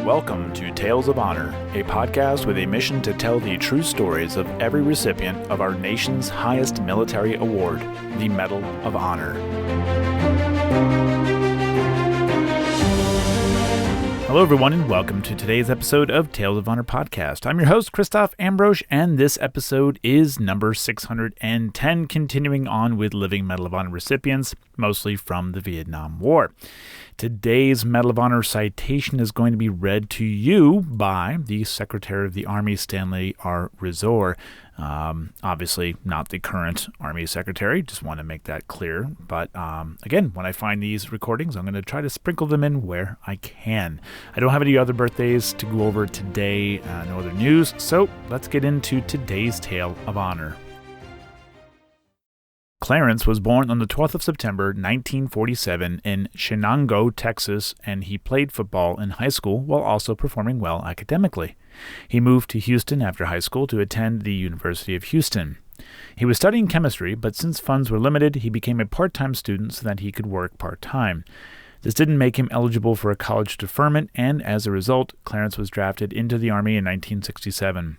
Welcome to Tales of Honor, a podcast with a mission to tell the true stories of every recipient of our nation's highest military award, the Medal of Honor. Hello, everyone, and welcome to today's episode of Tales of Honor podcast. I'm your host, Christoph Ambrosch, and this episode is number 610, continuing on with living Medal of Honor recipients, mostly from the Vietnam War. Today's Medal of Honor citation is going to be read to you by the Secretary of the Army, Stanley R. Resor. Obviously not the current Army Secretary, just want to make that clear. But again, when I find these recordings, I'm going to try to sprinkle them in where I can. I don't have any other birthdays to go over today, no other news, so let's get into today's Tale of Honor. Clarence was born on the 12th of September 1947 in Shenango, Texas, and he played football in high school while also performing well academically. He moved to Houston after high school to attend the University of Houston. He was studying chemistry, but since funds were limited, he became a part-time student so that he could work part-time. This didn't make him eligible for a college deferment, and as a result, Clarence was drafted into the Army in 1967.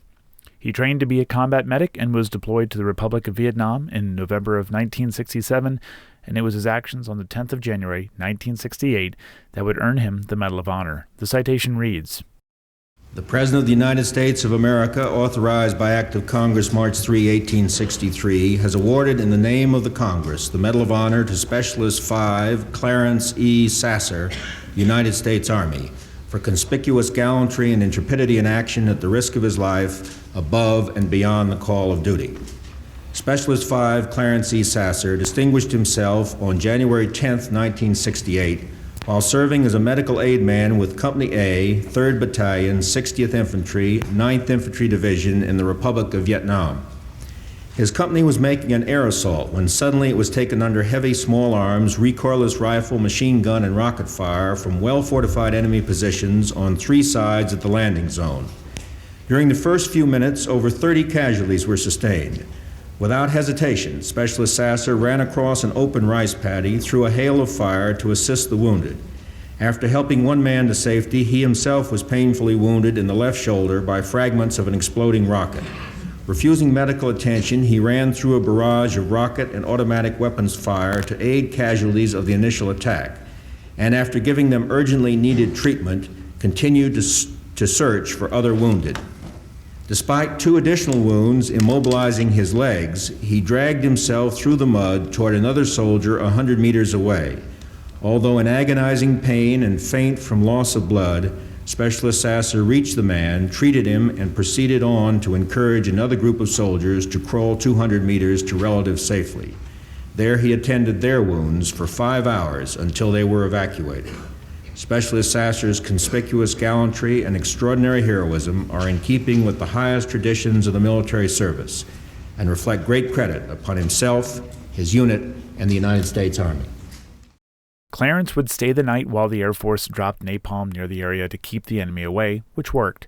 He trained to be a combat medic and was deployed to the Republic of Vietnam in November of 1967, and it was his actions on the 10th of January, 1968, that would earn him the Medal of Honor. The citation reads, "The President of the United States of America, authorized by Act of Congress March 3, 1863, has awarded in the name of the Congress the Medal of Honor to Specialist 5, Clarence E Sasser, United States Army, for conspicuous gallantry and intrepidity in action at the risk of his life above and beyond the call of duty. Specialist 5, Clarence E Sasser, distinguished himself on January 10, 1968, while serving as a medical aid man with Company A, 3rd Battalion, 60th Infantry, 9th Infantry Division in the Republic of Vietnam. His company was making an air assault when suddenly it was taken under heavy small arms, recoilless rifle, machine gun, and rocket fire from well-fortified enemy positions on 3 sides of the landing zone. During the first few minutes, over 30 casualties were sustained. Without hesitation, Specialist Sasser ran across an open rice paddy through a hail of fire to assist the wounded. After helping one man to safety, he himself was painfully wounded in the left shoulder by fragments of an exploding rocket. Refusing medical attention, he ran through a barrage of rocket and automatic weapons fire to aid casualties of the initial attack, and after giving them urgently needed treatment, continued to search for other wounded. Despite 2 additional wounds immobilizing his legs, he dragged himself through the mud toward another soldier 100 meters away. Although in agonizing pain and faint from loss of blood, Specialist Sasser reached the man, treated him, and proceeded on to encourage another group of soldiers to crawl 200 meters to relatives safely. There he attended their wounds for 5 hours until they were evacuated. Specialist Sasser's conspicuous gallantry and extraordinary heroism are in keeping with the highest traditions of the military service and reflect great credit upon himself, his unit, and the United States Army. Clarence would stay the night while the Air Force dropped napalm near the area to keep the enemy away, which worked.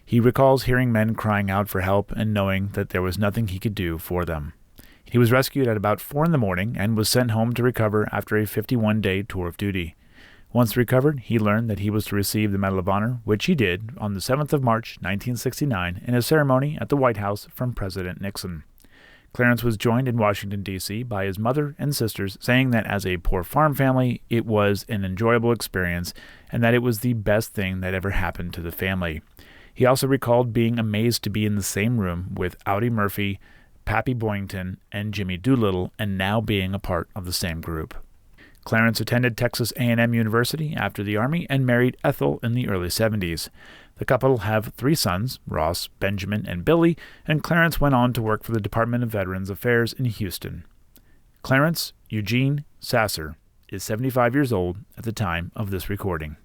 He recalls hearing men crying out for help and knowing that there was nothing he could do for them. He was rescued at about 4 a.m. and was sent home to recover after a 51-day tour of duty. Once recovered, he learned that he was to receive the Medal of Honor, which he did on the 7th of March, 1969, in a ceremony at the White House from President Nixon. Clarence was joined in Washington, D.C. by his mother and sisters, saying that as a poor farm family, it was an enjoyable experience and that it was the best thing that ever happened to the family. He also recalled being amazed to be in the same room with Audie Murphy, Pappy Boyington, and Jimmy Doolittle, and now being a part of the same group. Clarence attended Texas A&M University after the Army and married Ethel in the early 70s. The couple have 3 sons, Ross, Benjamin, and Billy, and Clarence went on to work for the Department of Veterans Affairs in Houston. Clarence Eugene Sasser is 75 years old at the time of this recording.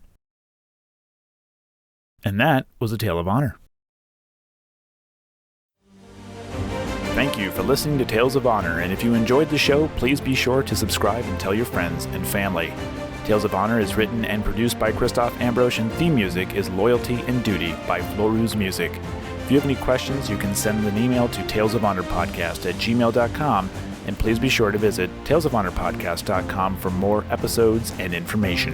And that was a Tale of Honor. Thank you for listening to Tales of Honor, and if you enjoyed the show, please be sure to subscribe and tell your friends and family. Tales of Honor is written and produced by Christoph Ambrosch, and theme music is Loyalty and Duty by Floruz Music. If you have any questions, you can send an email to talesofhonorpodcast@gmail.com, And please be sure to visit talesofhonorpodcast.com for more episodes and information.